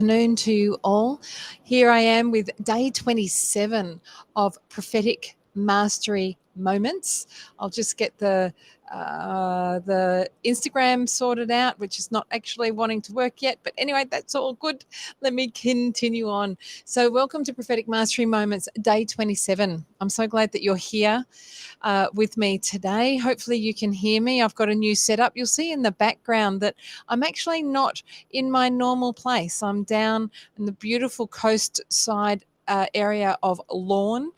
Afternoon to you all. Here I am with day 27 of Prophetic Mastery Moments. I'll just get the Instagram sorted out, which is not actually wanting to work yet. But anyway, that's all good. Let me continue on. So welcome to Prophetic Mastery Moments, day 27. I'm so glad that you're here with me today. Hopefully you can hear me. I've got a new setup. You'll see in the background that I'm actually not in my normal place. I'm down in the beautiful coast side area of Lawn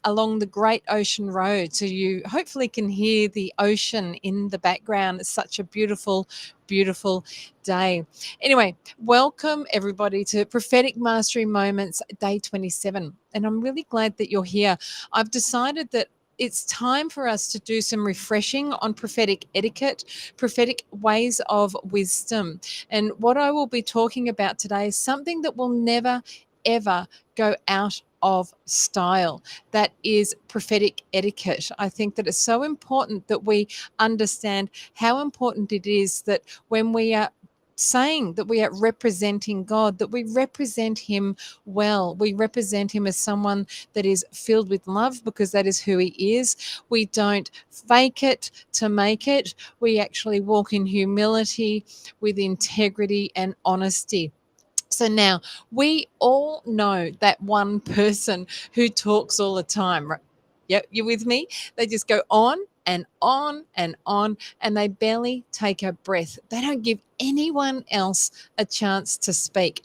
along the Great Ocean Road. So you hopefully can hear the ocean in the background. It's such a beautiful, beautiful day. Anyway, welcome everybody to Prophetic Mastery Moments, day 27. And I'm really glad that you're here. I've decided that it's time for us to do some refreshing on prophetic etiquette, prophetic ways of wisdom. And what I will be talking about today is something that will never, ever go out of style. That is prophetic etiquette. I think that it's so important that we understand how important it is that when we are saying that we are representing God, that we represent him well. We represent him as someone that is filled with love because that is who he is. We don't fake it to make it. We actually walk in humility with integrity and honesty. So now we all know that one person who talks all the time. Right? Yep, you with me? They just go on and on and on, and they barely take a breath. They don't give anyone else a chance to speak.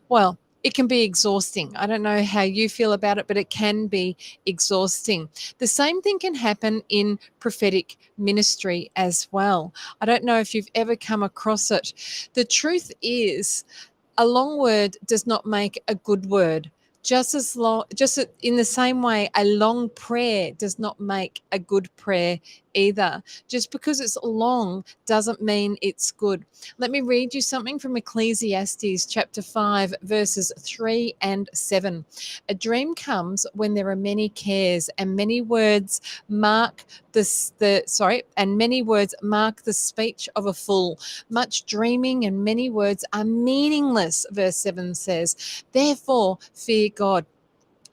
Well, it can be exhausting. I don't know how you feel about it, but it can be exhausting. The same thing can happen in prophetic ministry as well. I don't know if you've ever come across it. The truth is, a long word does not make a good word. Just in the same way, a long prayer does not make a good prayer either. Just because it's long doesn't mean it's good. Let me read you something from Ecclesiastes chapter 5, verses 3 and 7. A dream comes when there are many cares, and many words mark many words mark the speech of a fool. Much dreaming and many words are meaningless, verse 7 says. Therefore, fear God.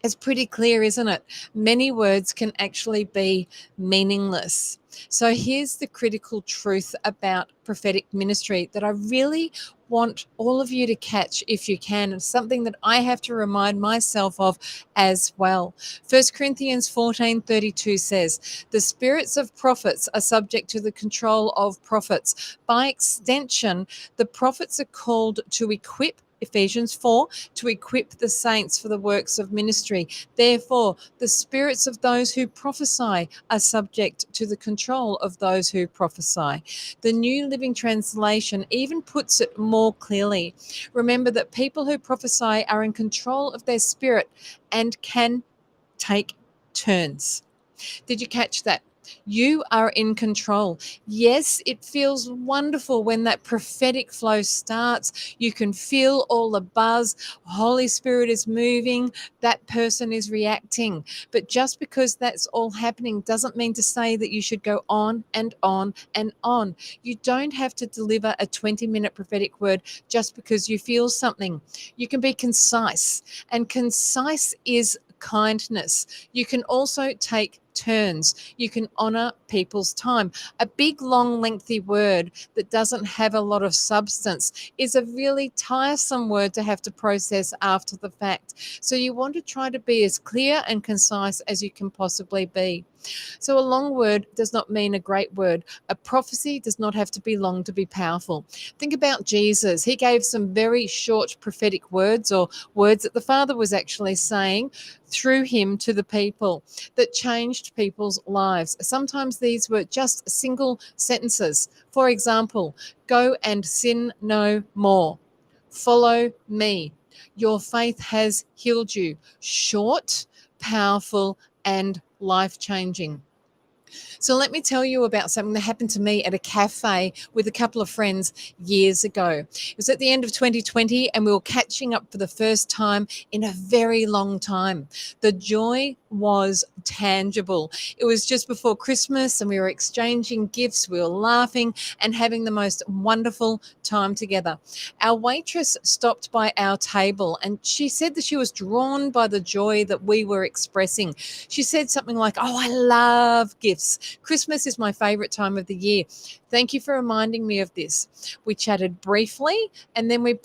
It's pretty clear, isn't it? Many words can actually be meaningless. So here's the critical truth about prophetic ministry that I really want all of you to catch if you can. It's something that I have to remind myself of as well. 1 Corinthians 14:32 says, the spirits of prophets are subject to the control of prophets. By extension, the prophets are called to equip, Ephesians 4, to equip the saints for the works of ministry. Therefore, the spirits of those who prophesy are subject to the control of those who prophesy. The New Living Translation even puts it more clearly. Remember that people who prophesy are in control of their spirit and can take turns. Did you catch that? You are in control. Yes, it feels wonderful when that prophetic flow starts. You can feel all the buzz. Holy Spirit is moving. That person is reacting. But just because that's all happening doesn't mean to say that you should go on and on and on. You don't have to deliver a 20-minute prophetic word just because you feel something. You can be concise, and concise is kindness. You can also take turns. You can honor people's time. A big, long, lengthy word that doesn't have a lot of substance is a really tiresome word to have to process after the fact. So you want to try to be as clear and concise as you can possibly be. So a long word does not mean a great word. A prophecy does not have to be long to be powerful. Think about Jesus. He gave some very short prophetic words, or words that the Father was actually saying through him to the people, that changed people's lives. Sometimes these were just single sentences. For example, go and sin no more. Follow me. Your faith has healed you. Short, powerful, and life-changing. So let me tell you about something that happened to me at a cafe with a couple of friends years ago. It was at the end of 2020, and we were catching up for the first time in a very long time. The joy was tangible. It was just before Christmas and we were exchanging gifts. We were laughing and having the most wonderful time together. Our waitress stopped by our table and she said that she was drawn by the joy that we were expressing. She said something like, "Oh, I love gifts. Christmas is my favorite time of the year. Thank you for reminding me of this." We chatted briefly and then we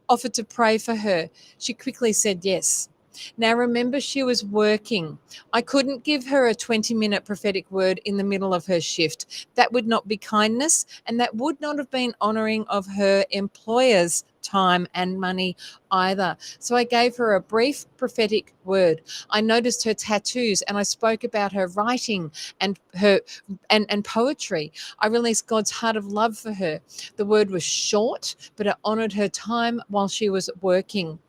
offered to pray for her. She quickly said yes. Now, remember, she was working. I couldn't give her a 20-minute prophetic word in the middle of her shift. That would not be kindness, and that would not have been honoring of her employer's time and money either. So I gave her a brief prophetic word. I noticed her tattoos and I spoke about her writing and her and poetry. I released God's heart of love for her. The word was short, but it honored her time while she was working.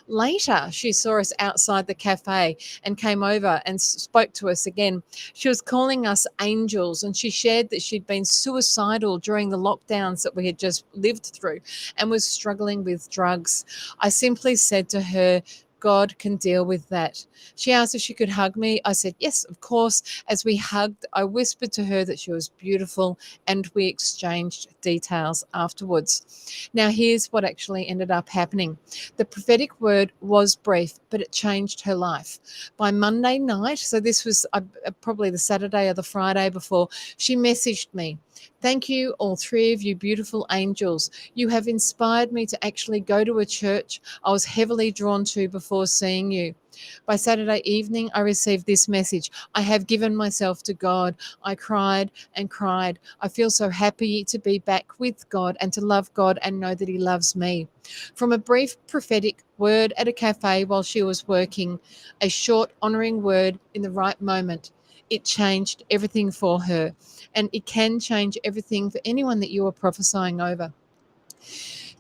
Later, she saw us outside the cafe and came over and spoke to us again. She was calling us angels, and she shared that she'd been suicidal during the lockdowns that we had just lived through and was struggling with drugs. I simply said to her, "God can deal with that." She asked if she could hug me. I said, "Yes, of course." As we hugged, I whispered to her that she was beautiful and we exchanged details afterwards. Now, here's what actually ended up happening. The prophetic word was brief, but it changed her life. By Monday night, so this was probably the Saturday or the Friday before, she messaged me. "Thank you, all three of you beautiful angels. You have inspired me to actually go to a church I was heavily drawn to before seeing you." By Saturday evening, I received this message: "I have given myself to God." I cried and cried. I feel so happy to be back with God and to love God and know that He loves me. From a brief prophetic word at a cafe while she was working, a short honoring word in the right moment, it changed everything for her. And it can change everything for anyone that you are prophesying over.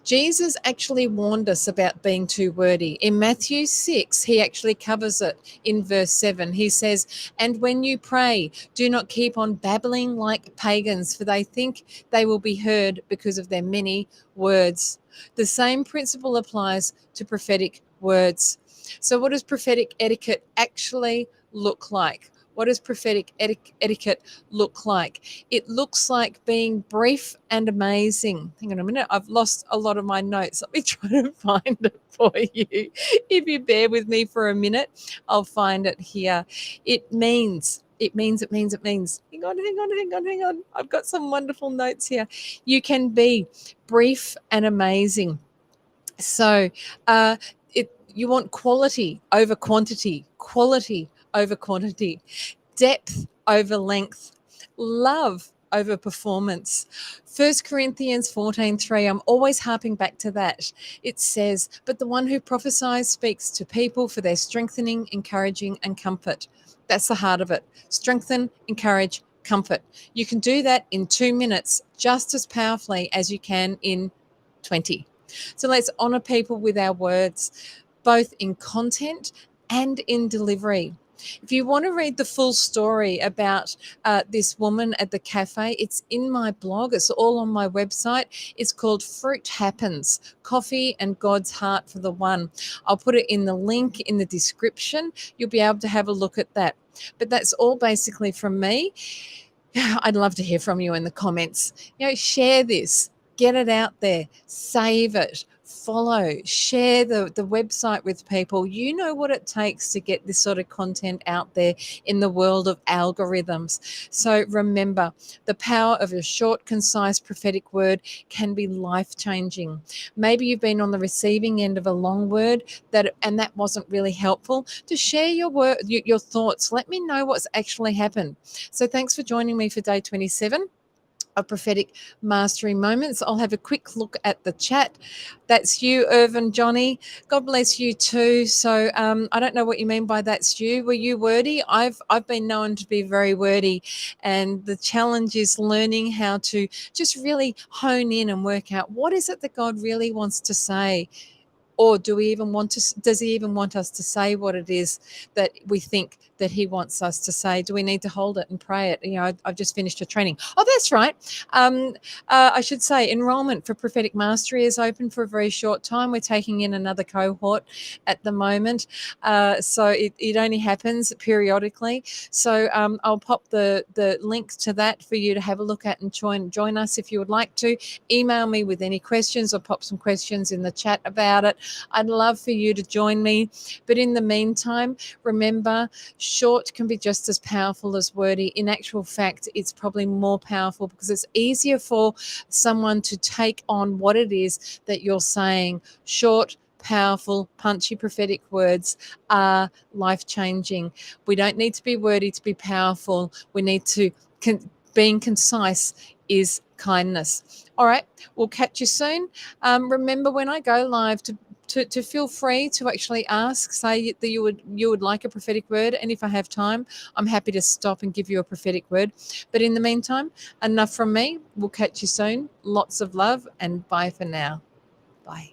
Jesus actually warned us about being too wordy. In Matthew 6, he actually covers it in verse 7. He says, "And when you pray, do not keep on babbling like pagans, for they think they will be heard because of their many words." The same principle applies to prophetic words. So, what does prophetic etiquette actually look like? What does prophetic etiquette look like? It looks like being brief and amazing. Hang on a minute. I've lost a lot of my notes. Let me try to find it for you. If you bear with me for a minute, I'll find it here. It means. Hang on. I've got some wonderful notes here. You can be brief and amazing. So, you want quality over quantity, depth over length, love over performance. 1 Corinthians 14:3, I'm always harping back to that. It says, "But the one who prophesies speaks to people for their strengthening, encouraging, and comfort." That's the heart of it. Strengthen, encourage, comfort. You can do that in 2 minutes just as powerfully as you can in 20. So let's honor people with our words, both in content and in delivery. If you want to read the full story about this woman at the cafe, it's in my blog. It's all on my website. It's called Fruit Happens, Coffee and God's Heart for the One. I'll put it in the link in the description. You'll be able to have a look at that. But that's all basically from me. I'd love to hear from you in the comments. Share this, get it out there, save it, follow, share the website with people. You know what it takes to get this sort of content out there in the world of algorithms. So remember, the power of a short, concise prophetic word can be life-changing. Maybe you've been on the receiving end of a long word that wasn't really helpful. To share your thoughts. Let me know what's actually happened. So thanks for joining me for day 27 of Prophetic Mastery Moments. I'll have a quick look at the chat. That's you, Irvin, Johnny. God bless you too. So I don't know what you mean by that's you. Were you wordy? I've been known to be very wordy, and the challenge is learning how to just really hone in and work out what is it that God really wants to say, Or does he even want us to say what it is that we think that he wants us to say? Do we need to hold it and pray it? I've just finished a training. Oh, that's right. I should say enrollment for Prophetic Mastery is open for a very short time. We're taking in another cohort at the moment. So it only happens periodically. So I'll pop the link to that for you to have a look at and join us if you would like to. Email me with any questions or pop some questions in the chat about it. I'd love for you to join me. But in the meantime, remember, short can be just as powerful as wordy. In actual fact, it's probably more powerful because it's easier for someone to take on what it is that you're saying. Short, powerful, punchy prophetic words are life-changing. We don't need to be wordy to be powerful. We need to, being concise is kindness. All right, we'll catch you soon. Remember, when I go live, to feel free to actually ask, say that you would like a prophetic word, and if I have time, I'm happy to stop and give you a prophetic word. But in the meantime, enough from me. We'll catch you soon. Lots of love, and bye for now. Bye.